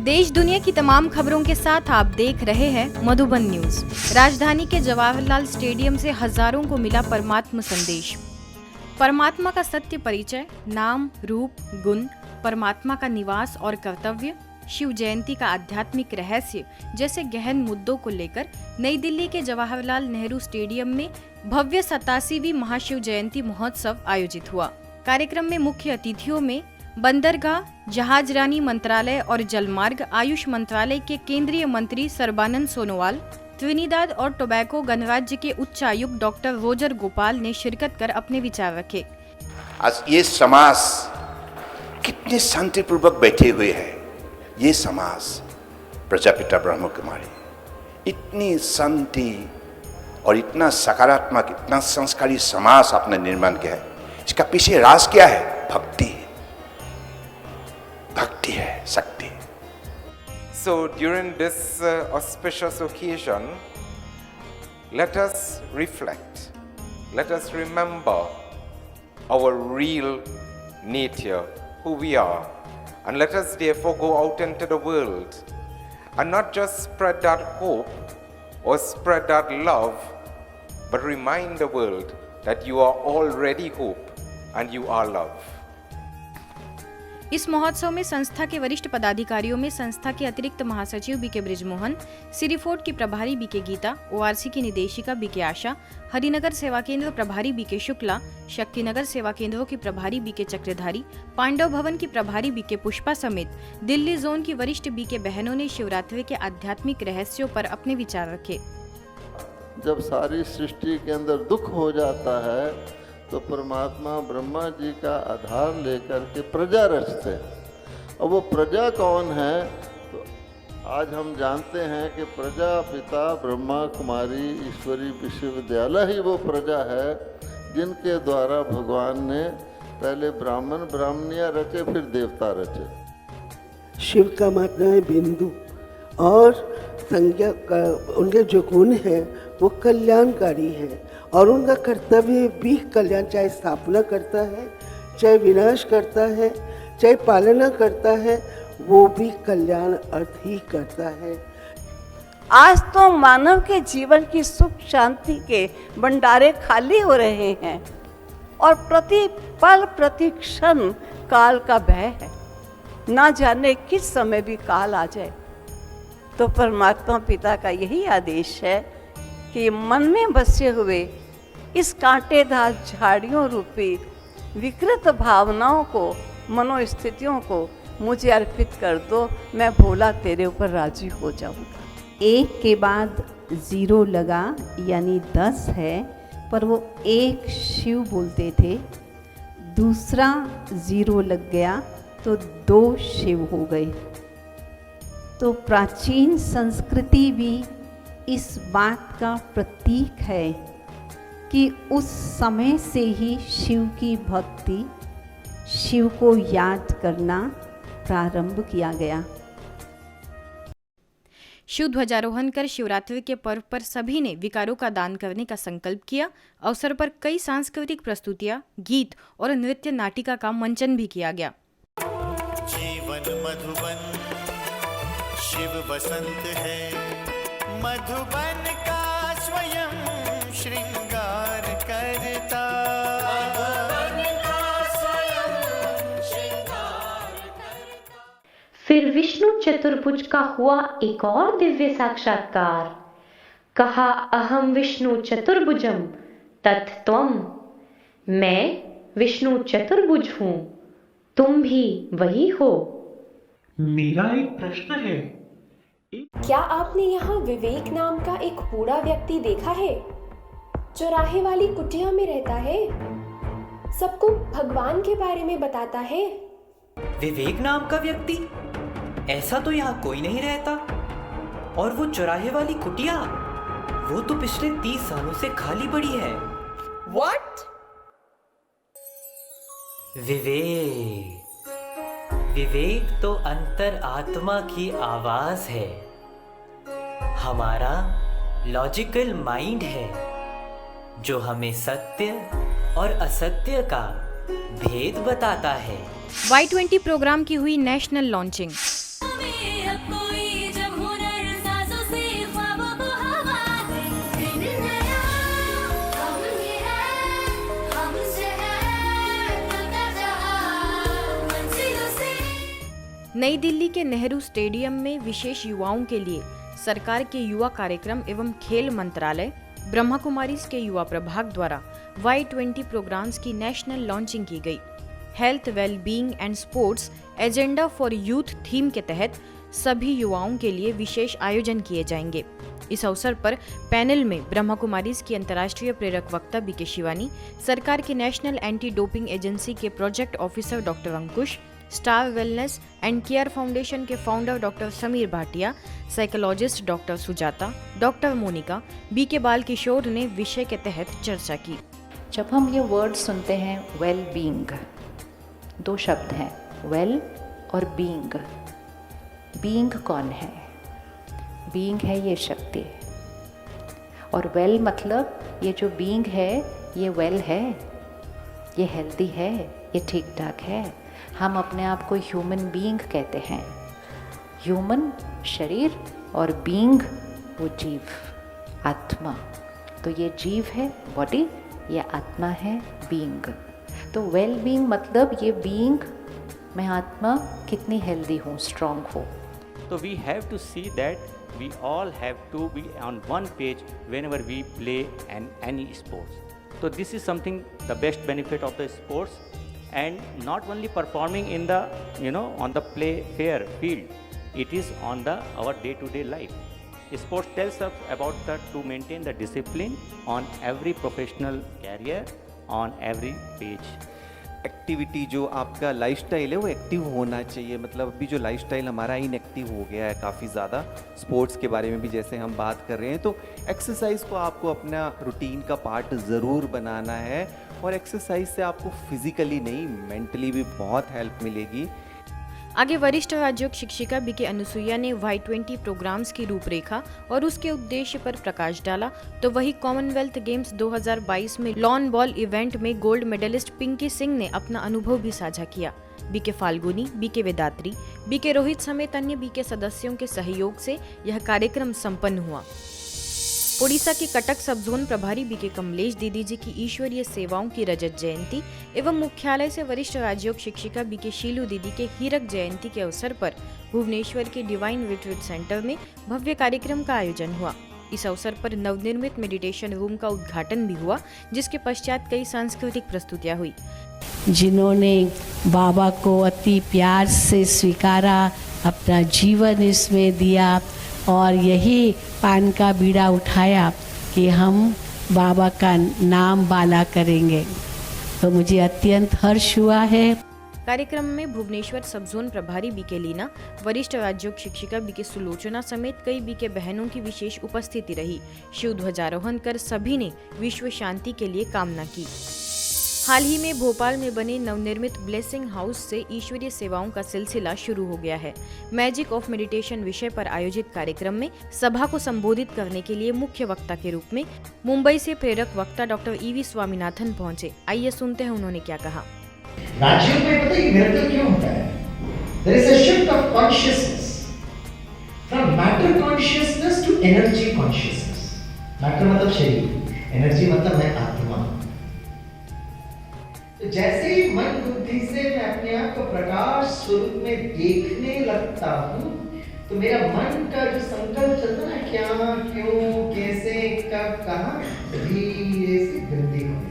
देश दुनिया की तमाम खबरों के साथ आप देख रहे हैं मधुबन न्यूज। राजधानी के जवाहरलाल स्टेडियम से हजारों को मिला परमात्मा संदेश। परमात्मा का सत्य परिचय, नाम, रूप, गुण, परमात्मा का निवास और कर्तव्य, शिव जयंती का आध्यात्मिक रहस्य जैसे गहन मुद्दों को लेकर नई दिल्ली के जवाहरलाल नेहरू स्टेडियम में भव्य 87वीं महाशिव जयंती महोत्सव आयोजित हुआ। कार्यक्रम में मुख्य अतिथियों में बंदरगाह, जहाजरानी मंत्रालय और जलमार्ग, आयुष मंत्रालय के केंद्रीय मंत्री सर्बानंद सोनोवाल, त्रिनिदाद और टोबैगो गणराज्य के उच्चायुक्त डॉक्टर रोजर गोपाल ने शिरकत कर अपने विचार रखे। आज ये समाज कितने शांतिपूर्वक बैठे हुए हैं। ये समाज प्रजापिता ब्रह्म कुमारी इतनी शांति और इतना सकारात्मक, इतना संस्कारी समाज आपने निर्माण किया है। इसका पीछे राज क्या है? भक्ति है, शक्ति। So during this auspicious occasion, let us reflect, let us remember our real nature, who we are, and let us therefore go out into the world and not just spread that hope or spread that love, but remind the world that you are already hope and you are love. इस महोत्सव में संस्था के वरिष्ठ पदाधिकारियों में संस्था के अतिरिक्त महासचिव बीके ब्रिजमोहन, सिरीफोर्ट की प्रभारी बीके गीता, ओआरसी की निदेशिका बीके आशा, हरिनगर सेवा केंद्र प्रभारी बीके शुक्ला, शक्तिनगर सेवा केंद्रों की प्रभारी बीके चक्रधारी, पांडव भवन की प्रभारी बीके पुष्पा समेत दिल्ली जोन की वरिष्ठ बीके बहनों ने शिवरात्रि के आध्यात्मिक रहस्यों पर अपने विचार रखे। जब सारी सृष्टि के अंदर दुख हो जाता है तो परमात्मा ब्रह्मा जी का आधार लेकर के प्रजा रचते हैं। और वो प्रजा कौन है? तो आज हम जानते हैं कि प्रजापिता ब्रह्मा कुमारी ईश्वरी विश्वविद्यालय ही वो प्रजा है जिनके द्वारा भगवान ने पहले ब्राह्मण ब्राह्मणियाँ रचे, फिर देवता रचे। शिव का मात्रा है बिंदु और संज्ञा का, उनके जो गुण हैं वो कल्याणकारी है और उनका कर्तव्य भी कल्याण, चाहे स्थापना करता है, चाहे विनाश करता है, चाहे पालना करता है, वो भी कल्याण अर्थ ही करता है। आज तो मानव के जीवन की सुख शांति के भंडारे खाली हो रहे हैं और प्रति पल प्रति क्षण काल का भय है। ना जाने किस समय भी काल आ जाए। तो परमात्मा पिता का यही आदेश है कि मन में बसे हुए इस कांटेदार झाड़ियों रूपी विकृत भावनाओं को, मनोस्थितियों को मुझे अर्पित कर दो। मैं भोला तेरे ऊपर राजी हो जाऊंगा। एक के बाद 0 लगा यानी 10 है, पर वो एक शिव बोलते थे। दूसरा 0 लग गया तो 2 शिव हो गए। तो प्राचीन संस्कृति भी इस बात का प्रतीक है कि उस समय से ही शिव की भक्ति, शिव को याद करना प्रारंभ किया गया। शिव ध्वजारोहण कर शिवरात्रि के पर्व पर सभी ने विकारों का दान करने का संकल्प किया। अवसर पर कई सांस्कृतिक प्रस्तुतियां, गीत और नृत्य नाटिका का मंचन भी किया गया। जीवन मधुबन, शिव बसंत है, मधुबन का स्वयं श्रृंगार करता। फिर विष्णु चतुर्भुज का हुआ एक और दिव्य साक्षात्कार। कहा, अहम विष्णु चतुर्भुजम तत्त्वम। मैं विष्णु चतुर्भुज हूं, तुम भी वही हो। मेरा एक प्रश्न है। क्या आपने यहाँ विवेक नाम का एक बूढ़ा व्यक्ति देखा है? चौराहे वाली कुटिया में रहता है, सबको भगवान के बारे में बताता है। विवेक नाम का व्यक्ति? ऐसा तो यहाँ कोई नहीं रहता। और वो चौराहे वाली कुटिया, वो तो पिछले 30 सालों से खाली पड़ी है। What? विवेक तो अंतर आत्मा की आवाज है, हमारा लॉजिकल माइंड है जो हमें सत्य और असत्य का भेद बताता है। Y20 प्रोग्राम की हुई नेशनल लॉन्चिंग। नई दिल्ली के नेहरू स्टेडियम में विशेष युवाओं के लिए सरकार के युवा कार्यक्रम एवं खेल मंत्रालय, ब्रह्मा कुमारीज के युवा प्रभाग द्वारा Y20 प्रोग्राम्स की नेशनल लॉन्चिंग की गई। Health, well being and sports agenda for youth theme के तहत सभी युवाओं के लिए विशेष आयोजन किए जाएंगे। इस अवसर पर पैनल में ब्रह्मा कुमारीज की अंतर्राष्ट्रीय प्रेरक वक्ता बीके शिवानी, सरकार की नेशनल एंटी डोपिंग एजेंसी के project officer doctor Ankush, star wellness and care foundation के founder doctor Sameer Bhatia, psychologist doctor Sujata, doctor Monika, BK Bal Kishore ने विषय के तहत चर्चा की। जब हम ये वर्ड सुनते हैं वेल बीइंग, दो शब्द हैं, वेल और बीइंग। बीइंग कौन है? बीइंग है ये शक्ति, और वेल मतलब ये जो बीइंग है ये वेल है, ये हेल्दी है, ये ठीक ठाक है। हम अपने आप को ह्यूमन बीइंग कहते हैं। ह्यूमन शरीर और बीइंग वो जीव, आत्मा। तो ये जीव है बॉडी, ये आत्मा है बीइंग। तो वेल बीइंग मतलब ये बीइंग, मैं आत्मा कितनी हेल्दी हूँ, स्ट्रॉन्ग हूँ। So we have to see that we all have to be on one page whenever we play any sports. So this is something the best benefit of the sports, and not only performing in the on the play fair field, it is on the our day-to-day life. Sports tells us about to maintain the discipline on every professional career, on every page. Activity जो आपका lifestyle है वो active होना चाहिए। मतलब अभी जो lifestyle हमारा इनएक्टिव हो गया है काफ़ी ज़्यादा, स्पोर्ट्स के बारे में भी जैसे हम बात कर रहे हैं, तो एक्सरसाइज को आपको अपना रूटीन का पार्ट ज़रूर बनाना है। और एक्सरसाइज से आपको फिजिकली नहीं, मेंटली भी बहुत हेल्प मिलेगी। आगे वरिष्ठ राज्योग शिक्षिका बीके अनुसुईया ने Y20 प्रोग्राम्स की रूपरेखा और उसके उद्देश्य पर प्रकाश डाला, तो वही कॉमनवेल्थ गेम्स 2022 में लॉन बॉल इवेंट में गोल्ड मेडलिस्ट पिंकी सिंह ने अपना अनुभव भी साझा किया। BK Falguni, BK Vedatri, BK Rohit समेत अन्य बीके सदस्यों के सहयोग से यह कार्यक्रम संपन्न हुआ। ओडिशा के कटक सब जोन प्रभारी बीके कमलेश दीदी जी की ईश्वरीय सेवाओं की रजत जयंती एवं मुख्यालय से वरिष्ठ राज्योग शिक्षिका बीके शीलू दीदी के हीरक जयंती के अवसर पर भुवनेश्वर के डिवाइन रिट्रीट सेंटर में भव्य कार्यक्रम का आयोजन हुआ। इस अवसर पर नवनिर्मित मेडिटेशन रूम का उद्घाटन भी हुआ, जिसके पश्चात कई सांस्कृतिक प्रस्तुतियां हुई। जिन्होंने बाबा को अति प्यार से स्वीकारा, अपना जीवन इसमें दिया और यही पान का बीड़ा उठाया कि हम बाबा का नाम बाला करेंगे, तो मुझे अत्यंत हर्ष हुआ है। कार्यक्रम में भुवनेश्वर सब जोन प्रभारी बीके लीना, वरिष्ठ राज्योग शिक्षिका बीके सुलोचना समेत कई बीके बहनों की विशेष उपस्थिति रही। शिव ध्वजारोहण कर सभी ने विश्व शांति के लिए कामना की। हाल ही में भोपाल में बने नवनिर्मित ब्लेसिंग हाउस से ईश्वरीय सेवाओं का सिलसिला शुरू हो गया है। मैजिक ऑफ मेडिटेशन विषय पर आयोजित कार्यक्रम में सभा को संबोधित करने के लिए मुख्य वक्ता के रूप में मुंबई से प्रेरक वक्ता डॉक्टर ईवी स्वामीनाथन पहुंचे। आइए सुनते हैं उन्होंने क्या कहा। राज्यों में पता है मिरेकल क्यों होता है? There is a shift of consciousness from matter consciousness to energy consciousness. Matter मतलब शरीर, energy मतलब मैं आत्मा। तो जैसे ही मन बुद्धि से मैं अपने आप को प्रकाश स्वरूप में देखने लगता हूँ, तो मेरा मन का जो संकल्प चलता है, क्या, क्यों, कैसे, कब, कहाँ, धीरे से वृद्धि हो।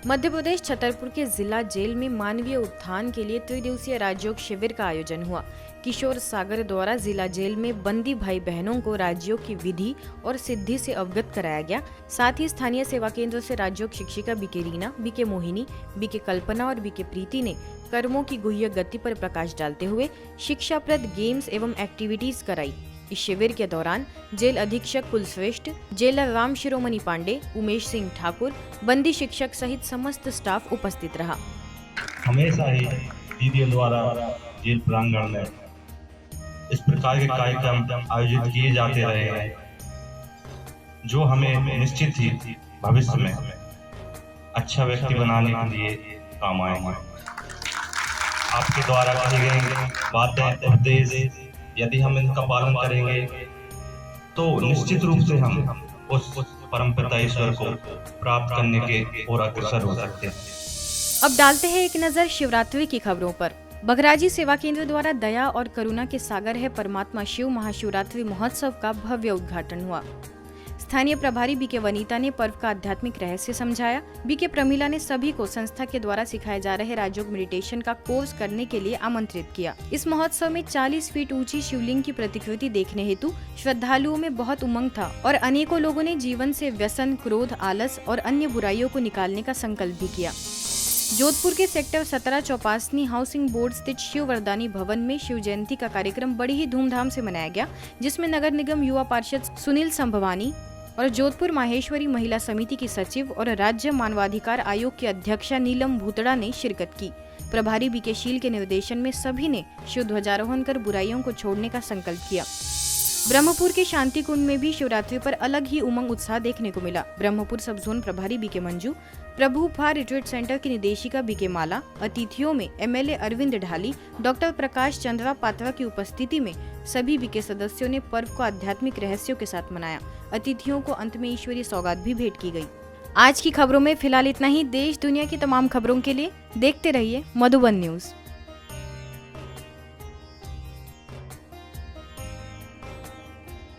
मध्य प्रदेश छतरपुर के जिला जेल में मानवीय उत्थान के लिए त्रिदिवसीय राजयोग शिविर का आयोजन हुआ। किशोर सागर द्वारा जिला जेल में बंदी भाई बहनों को राजयोग की विधि और सिद्धि से अवगत कराया गया। साथ ही स्थानीय सेवा केंद्र से राजयोग शिक्षिका BK Reena, BK Mohini, BK Kalpana और बीके प्रीति ने कर्मों की गुह्य गति पर प्रकाश डालते हुए शिक्षाप्रद गेम्स एवं एक्टिविटीज कराई। इस शिविर के दौरान जेल अधीक्षक कुलश्रेष्ठ, जेलर राम शिरोमणि पांडे, उमेश सिंह ठाकुर, बंदी शिक्षक सहित समस्त स्टाफ उपस्थित रहा। हमेशा ही दीदियों द्वारा जेल प्रांगण में इस प्रकार के कार्यक्रम आयोजित किए जाते रहे हैं, जो हमें निश्चित ही भविष्य में अच्छा व्यक्ति बनाने के लिए काम आएंगे। आपके द्वारा कही गई बातें, उपदेश यदि हम इनका पालन करेंगे तो निश्चित रूप से हम उस परमपिता ईश्वर को प्राप्त करने के और अग्रसर हो सकते हैं। अब डालते हैं एक नजर शिवरात्रि की खबरों पर। बघराजी सेवा केंद्र द्वारा दया और करुणा के सागर है परमात्मा शिव महाशिवरात्रि महोत्सव का भव्य उद्घाटन हुआ। स्थानीय प्रभारी बीके वनीता ने पर्व का आध्यात्मिक रहस्य समझाया। बीके प्रमिला ने सभी को संस्था के द्वारा सिखाए जा रहे राजयोग मेडिटेशन का कोर्स करने के लिए आमंत्रित किया। इस महोत्सव में 40 फीट ऊंची शिवलिंग की प्रतिकृति देखने हेतु श्रद्धालुओं में बहुत उमंग था और अनेकों लोगों ने जीवन से व्यसन, क्रोध, आलस और अन्य बुराइयों को निकालने का संकल्प भी किया। जोधपुर के सेक्टर 17 चौपासनी हाउसिंग बोर्ड स्थित शिव वरदानी भवन में शिव जयंती का कार्यक्रम बड़ी ही धूमधाम से मनाया गया, जिसमें नगर निगम युवा पार्षद सुनील संभवानी और जोधपुर माहेश्वरी महिला समिति की सचिव और राज्य मानवाधिकार आयोग की अध्यक्षा नीलम भूतड़ा ने शिरकत की। प्रभारी बीके शील के निर्देशन में सभी ने शिव ध्वजारोहण कर बुराइयों को छोड़ने का संकल्प किया। ब्रह्मपुर के शांति कुंड में भी शिवरात्रि पर अलग ही उमंग उत्साह देखने को मिला। ब्रह्मपुर सब जोन प्रभारी बीके मंजू, प्रभु फा रिट्रीट सेंटर की निदेशिका बीके माला, अतिथियों में एमएलए अरविंद ढाली, डॉक्टर प्रकाश चंद्रा पात्रा की उपस्थिति में सभी बीके सदस्यों ने पर्व को आध्यात्मिक रहस्यों के साथ मनाया। अतिथियों को अंत में ईश्वरीय सौगात भी भेंट की गई। आज की खबरों में फिलहाल इतना ही। देश दुनिया की तमाम खबरों के लिए देखते रहिए मधुबन न्यूज।